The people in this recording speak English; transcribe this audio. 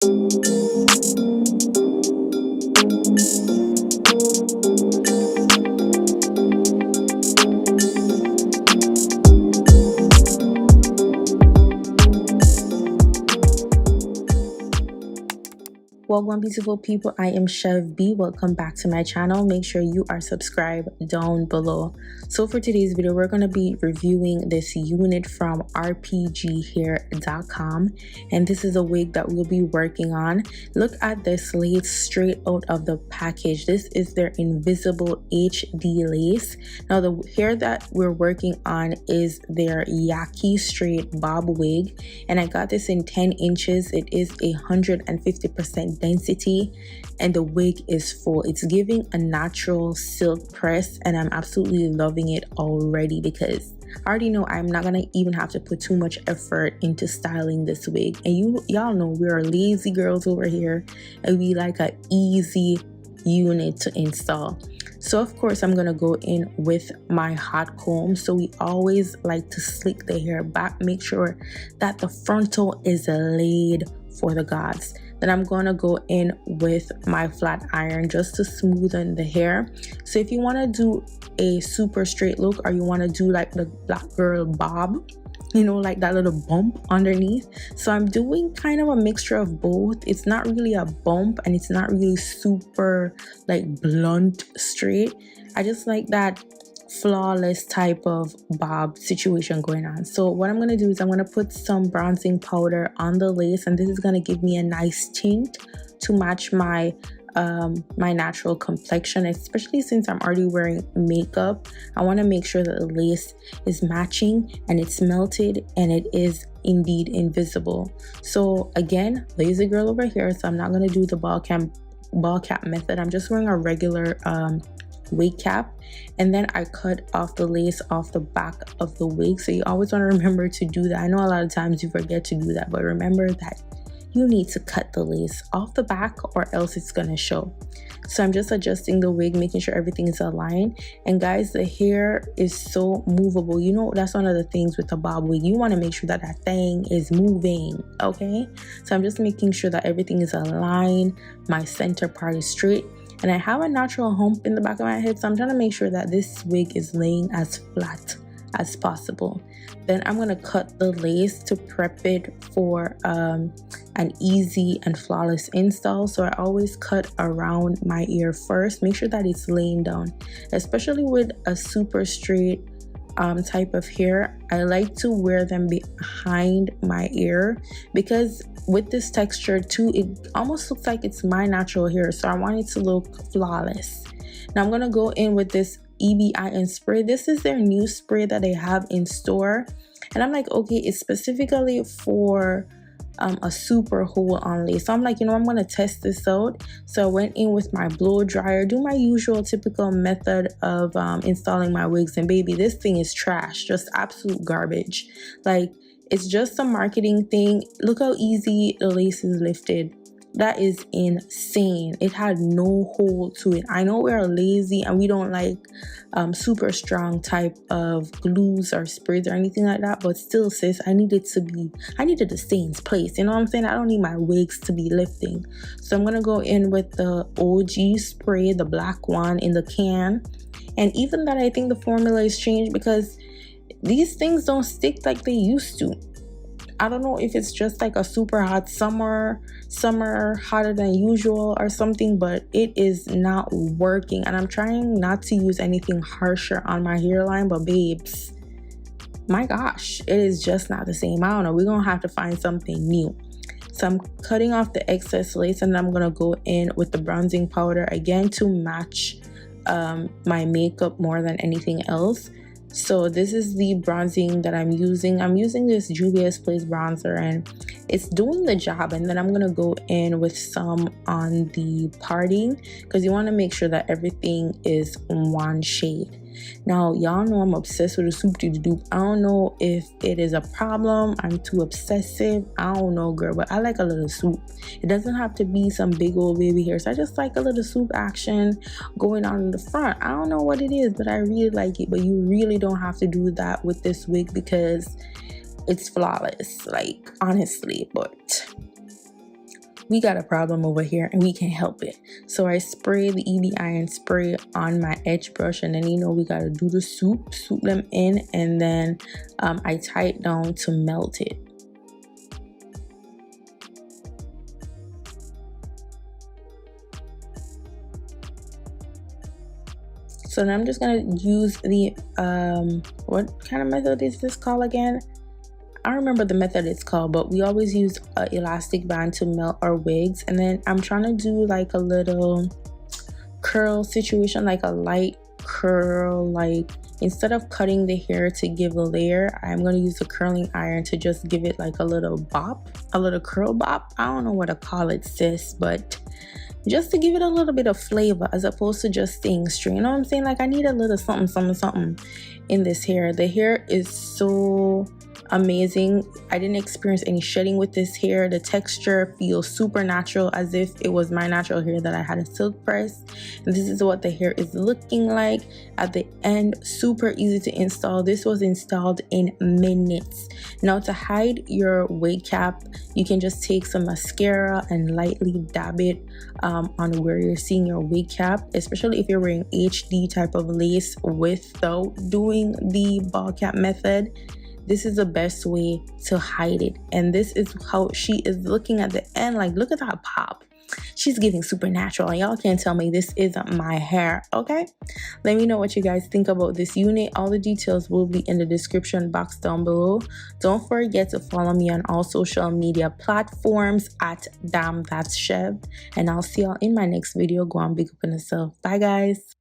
Welcome, beautiful people. I am Chef B. Welcome back to my channel. Make sure you are subscribed down below. So for today's video, we're going to be reviewing this unit from 𝐅𝐵𝐺hair.com, and this is a wig that we'll be working on. Look at this lace straight out of the package. This is their invisible HD lace. Now the hair that we're working on is their Yaki straight bob wig, and I got this in 10 inches. It is 150% density, and the wig is full. It's giving a natural silk press, and I'm absolutely loving it already because I already know I'm not gonna even have to put too much effort into styling this wig. And y'all know we are lazy girls over here, and we like an easy unit to install. So of course I'm gonna go in with my hot comb. So we always like to slick the hair back, make sure that the frontal is laid for the gods. Then I'm gonna go in with my flat iron just to smoothen the hair. So if you want to do a super straight look, or you want to do like the black girl bob, you know, like that little bump underneath, so I'm doing kind of a mixture of both. It's not really a bump, and it's not really super like blunt straight. I just like that flawless type of bob situation going on. So what I'm going to do is I'm going to put some bronzing powder on the lace, and this is going to give me a nice tint to match my my natural complexion, especially since I'm already wearing makeup. I want to make sure that the lace is matching and it's melted and it is indeed invisible. So again, lazy girl over here, so I'm not going to do the ball cap method. I'm just wearing a regular wig cap, and then I cut off the lace off the back of the wig. So you always want to remember to do that. I know a lot of times you forget to do that, but remember that you need to cut the lace off the back or else it's gonna show. So I'm just adjusting the wig, making sure everything is aligned. And guys, the hair is so movable. You know, that's one of the things with a bob wig. You want to make sure that that thing is moving, okay? So I'm just making sure that everything is aligned, my center part is straight, and I have a natural hump in the back of my head, so I'm trying to make sure that this wig is laying as flat as possible. Then I'm going to cut the lace to prep it for an easy and flawless install. So I always cut around my ear first, make sure that it's laying down, especially with a super straight type of hair. I like to wear them behind my ear because with this texture too, it almost looks like it's my natural hair, so I want it to look flawless. Now I'm gonna go in with this 𝐒𝐵𝐼𝐸 spray. This is their new spray that they have in store, and I'm like, okay, it's specifically for a super hold on lace. So I'm like, you know, I'm gonna test this out. So I went in with my blow dryer, do my usual typical method of installing my wigs, and baby, this thing is trash, just absolute garbage. Like, it's just a marketing thing. Look how easy the lace is lifted. That is insane. It had no hold to it. I know we're lazy and we don't like super strong type of glues or sprays or anything like that, but still, sis, I needed to stay in place. You know what I'm saying? I don't need my wigs to be lifting. So I'm gonna go in with the OG spray, the black one in the can. And even that, I think the formula is changed because these things don't stick like they used to. I don't know if it's just like a super hot summer hotter than usual or something, but it is not working. And I'm trying not to use anything harsher on my hairline, but babes, my gosh, it is just not the same. I don't know, we're gonna have to find something new. So I'm cutting off the excess lace, and I'm gonna go in with the bronzing powder again to match my makeup more than anything else. So this is the bronzing that I'm using. I'm using this Juvia's Place bronzer, and it's doing the job. And then I'm gonna go in with some on the parting, because you want to make sure that everything is one shade. Now, y'all know I'm obsessed with a soup to the dupe. I don't know if it is a problem, I'm too obsessive, I don't know, girl, but I like a little soup. It doesn't have to be some big old baby hair, so I just like a little soup action going on in the front. I don't know what it is, but I really like it. But you really don't have to do that with this wig because it's flawless, like, honestly. But we got a problem over here and we can't help it. So I spray the EB iron spray on my edge brush, and then you know we gotta do the soup them in, and then I tie it down to melt it. So now I'm just gonna use the what kind of method is this called again? I don't remember the method it's called, but we always use an elastic band to melt our wigs. And then I'm trying to do like a little curl situation, like a light curl. Like instead of cutting the hair to give a layer, I'm going to use the curling iron to just give it like a little bop, a little curl bop. I don't know what to call it, sis, but just to give it a little bit of flavor as opposed to just staying straight. You know what I'm saying? Like I need a little something in this hair. The hair is so amazing. I didn't experience any shedding with this hair. The texture feels super natural, as if it was my natural hair that I had a silk press. And this is what the hair is looking like at the end. Super easy to install. This was installed in minutes. Now to hide your wig cap, you can just take some mascara and lightly dab it on where you're seeing your wig cap, especially if you're wearing HD type of lace without doing the ball cap method. This is the best way to hide it. And this is how she is looking at the end. Like, look at that pop. She's giving supernatural. Y'all can't tell me this isn't my hair, okay? Let me know what you guys think about this unit. All the details will be in the description box down below. Don't forget to follow me on all social media platforms at @DamnThat'sChef. And I'll see y'all in my next video. Go on, big up on yourself. Bye, guys.